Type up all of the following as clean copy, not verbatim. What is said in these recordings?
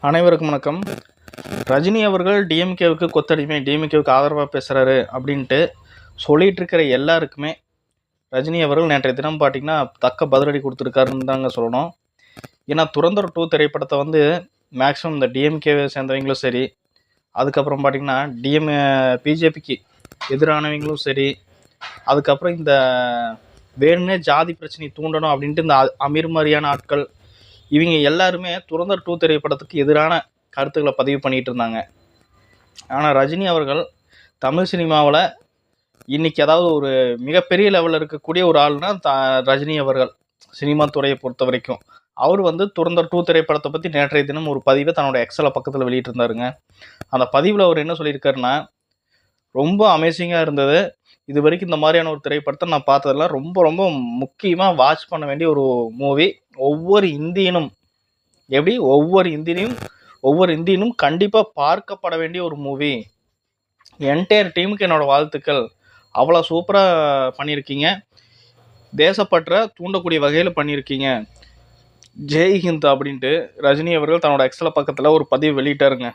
அனைவருக்கும் வணக்கம். ரஜினி அவர்கள் டிஎம்கேவுக்கு கொத்தடிமை, டிஎம்கேவுக்கு ஆதரவாக பேசுகிறாரு அப்படின்ட்டு சொல்லிகிட்டு இருக்கிற எல்லாருக்குமே ரஜினி அவர்கள் நேற்றைய தினம் பார்த்திங்கன்னா தக்க பதிலடி கொடுத்துருக்காருன்னு தாங்க சொல்லணும். ஏன்னா துரந்தர் 2 திரைப்படத்தை வந்து மேக்ஸிமம் இந்த டிஎம்கேவை சேர்ந்தவங்களும் சரி, அதுக்கப்புறம் பார்த்திங்கன்னா பிஜேபிக்கு எதிரானவங்களும் சரி, அதுக்கப்புறம் இந்த வேணுன்னே ஜாதி பிரச்சனை தூண்டணும் அப்படின்ட்டு இந்த அமீர் மாதிரியான ஆட்கள், இவங்க எல்லாருமே துரந்தர் 2 திரைப்படத்துக்கு எதிரான கருத்துக்களை பதிவு பண்ணிகிட்டு இருந்தாங்க. ஆனால் ரஜினி அவர்கள் தமிழ் சினிமாவில் இன்றைக்கி அதாவது ஒரு மிகப்பெரிய லெவலில் இருக்கக்கூடிய ஒரு ஆள்னா ரஜினி அவர்கள் சினிமா துறையை பொறுத்த வரைக்கும். அவர் வந்து துரந்தர் 2 திரைப்படத்தை பற்றி நேற்றைய தினம் ஒரு பதிவை தன்னோட எக்ஸல பக்கத்தில் வெளியிட்டிருந்தாருங்க. அந்த பதிவில் அவர் என்ன சொல்லியிருக்காருன்னா, ரொம்ப அமேசிங்காக இருந்தது. இது வரைக்கும் இந்த மாதிரியான ஒரு திரைப்படத்தை நான் பார்த்ததெல்லாம் ரொம்ப ரொம்ப முக்கியமாக வாட்ச் பண்ண வேண்டிய ஒரு மூவி. ஒவ்வொரு இந்தியனும் கண்டிப்பாக பார்க்கப்பட வேண்டிய ஒரு மூவி. என்டையர் டீமுக்கு என்னோடய வாழ்த்துக்கள். அவ்வளோ சூப்பராக பண்ணியிருக்கீங்க. தேசப்பற்ற தூண்டக்கூடிய வகையில் பண்ணியிருக்கீங்க. ஜெய்ஹிந்த் அப்படின்ட்டு ரஜினி அவர்கள் தன்னோட எக்ஸல பக்கத்தில் ஒரு பதிவு வெளியிட்டாருங்க.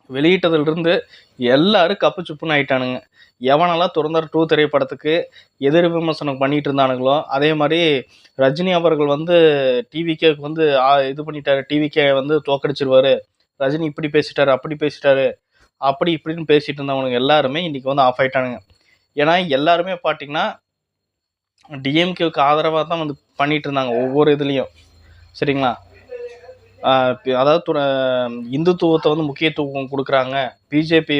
வெளியிட்டதிலிருந்து எல்லாரும் கப்பு சுப்புன்னு ஆயிட்டானுங்க. எவனெல்லாம் துரந்தர் 2 திரைப்படத்துக்கு எதிர் விமர்சனம் பண்ணிட்டு இருந்தானுங்களோ, அதே மாதிரி ரஜினி அவர்கள் வந்து டிவிகேக்கு வந்து இது பண்ணிட்டாரு, டிவிகே வந்து தோக்கடிச்சிருவாரு, ரஜினி இப்படி பேசிட்டாரு, அப்படி பேசிட்டாரு, அப்படி இப்படின்னு பேசிட்டு இருந்தவனுங்க எல்லாருமே இன்னைக்கு வந்து ஆஃப் ஆயிட்டானுங்க. ஏன்னா எல்லாருமே பார்த்தீங்கன்னா டிஎம்கேவுக்கு ஆதரவாக தான் வந்து பண்ணிட்டு இருந்தாங்க ஒவ்வொரு இதுலேயும். சரிங்களா? அதாவது இந்துத்துவத்தை வந்து முக்கியத்துவம் கொடுக்குறாங்க, பிஜேபி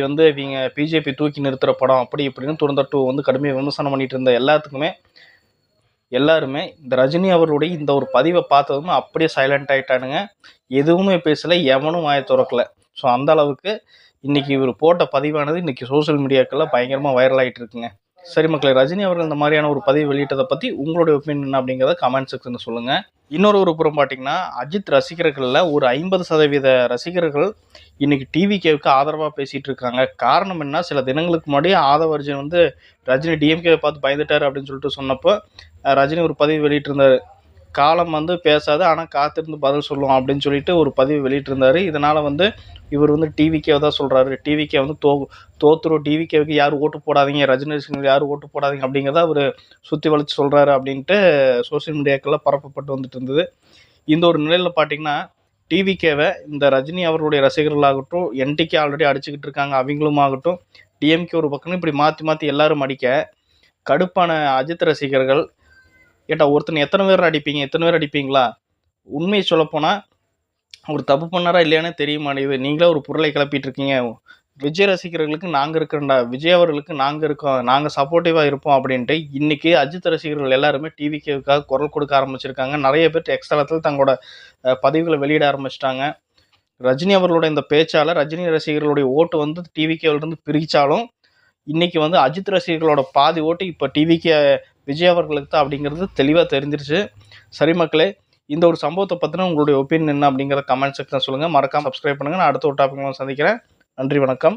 தூக்கி நிறுத்துகிற படம் அப்படி இப்படின்னு துரந்தர் 2 வந்து கடுமையாக விமர்சனம் பண்ணிட்டு இருந்த எல்லாருமே இந்த ரஜினி அவர்களுடைய இந்த ஒரு பதிவை பார்த்ததுமே அப்படியே சைலண்ட் ஆகிட்டானுங்க. எதுவுமே பேசலை, எவனும் வாயை திறக்கலை. ஸோ அந்த அளவுக்கு இன்றைக்கி இவர் போட்ட பதிவானது இன்றைக்கி சோசியல் மீடியாக்கெல்லாம் பயங்கரமாக வைரல் ஆகிட்டு இருக்குங்க. சரி மக்களே, ரஜினி அவர்கள் இந்த மாதிரியான ஒரு பதிவு வெளியிட்டதை பற்றி உங்களுடைய ஒப்பீனியன் அப்படிங்கிறத கமெண்ட் செக்ஷனில் சொல்லுங்கள். இன்னொரு புறம் பார்த்தீங்கன்னா, அஜித் ரசிகர்களில் ஒரு 50% ரசிகர்கள் இன்றைக்கி டிவிகேவுக்கு ஆதரவாக பேசிகிட்டு இருக்காங்க. காரணம் என்ன, சில தினங்களுக்கு முன்னாடி ஆதவ அர்ஜுன் வந்து ரஜினி டிஎம்கேவை பார்த்து பயந்துட்டார் அப்படின்னு சொல்லிட்டு சொன்னப்போ ரஜினி ஒரு பதிவு வெளியிட்டிருந்தார். காலம் வந்து பேசாது, ஆனால் காத்திருந்து பதில் சொல்லுவோம் அப்படின்னு சொல்லிட்டு ஒரு பதிவு வெளியிட்டிருந்தார். இதனால் வந்து இவர் வந்து டிவிகேவை தான் சொல்கிறாரு, டிவிகே வந்து தோத்துரும், டிவிகேவுக்கு யாரும் ஓட்டு போடாதீங்க, ரஜினி ரசிகர்கள் யாரும் ஓட்டு போடாதீங்க அப்படிங்கிறத அவர் சுற்றி வளைச்சு சொல்கிறாரு அப்படின்ட்டு சோசியல் மீடியாக்கெல்லாம் பரப்பப்பட்டு வந்துட்டு இருந்தது. இந்த ஒரு நிலையில் பார்த்தீங்கன்னா டிவிகேவை இந்த ரஜினி அவர்களுடைய ரசிகர்களாகட்டும், என்டிகே ஆல்ரெடி அடிச்சுக்கிட்டு இருக்காங்க அவங்களும் ஆகட்டும், டிஎம்கே ஒரு பக்கம் இப்படி மாற்றி எல்லாரும் அடிக்க கடுப்பான அஜித் ரசிகர்கள், ஏட்டா ஒருத்தனை எத்தனை பேர் அடிப்பீங்களா? உண்மையை சொல்லப்போனால் ஒரு தப்பு பண்ணாரா இல்லையானே தெரிய மாட்டேங்குது. நீங்களே ஒரு பொருளை கிளப்பிட்டு இருக்கீங்க. விஜய் ரசிகர்களுக்கு நாங்கள் இருக்கிறோம்டா, விஜய் அவர்களுக்கு நாங்கள் இருக்கோம், நாங்கள் சப்போர்ட்டிவாக இருப்போம் அப்படின்ட்டு இன்றைக்கி அஜித் ரசிகர்கள் எல்லாருமே டிவிகேவுக்காக குரல் கொடுக்க ஆரம்பிச்சிருக்காங்க. நிறைய பேர் எக்ஸ்தலத்தில் தங்களோட பதிவுகளை வெளியிட ஆரம்பிச்சிட்டாங்க. ரஜினி அவர்களோட இந்த பேச்சால் ரஜினி ரசிகர்களுடைய ஓட்டு வந்து டிவிகேவிலிருந்து பிரித்தாலும் இன்றைக்கி வந்து அஜித் ரசிகர்களோட பாதி ஓட்டு இப்போ டிவிகே விஜய் அவர்களுக்கு தான் அப்படிங்கிறது தெளிவாக தெரிஞ்சிருச்சு. சரி மக்களே, இந்த ஒரு சம்பவத்தை பற்றின உங்களுடைய ஒப்பீனியன் என்ன அப்படிங்கிறத கமெண்ட் செக்ஷன் சொல்லுங்கள். மறக்காமல் சப்ஸ்கிரைப் பண்ணுங்கள். நான் அடுத்த ஒரு டாபிக் சந்திக்கிறேன். நன்றி, வணக்கம்.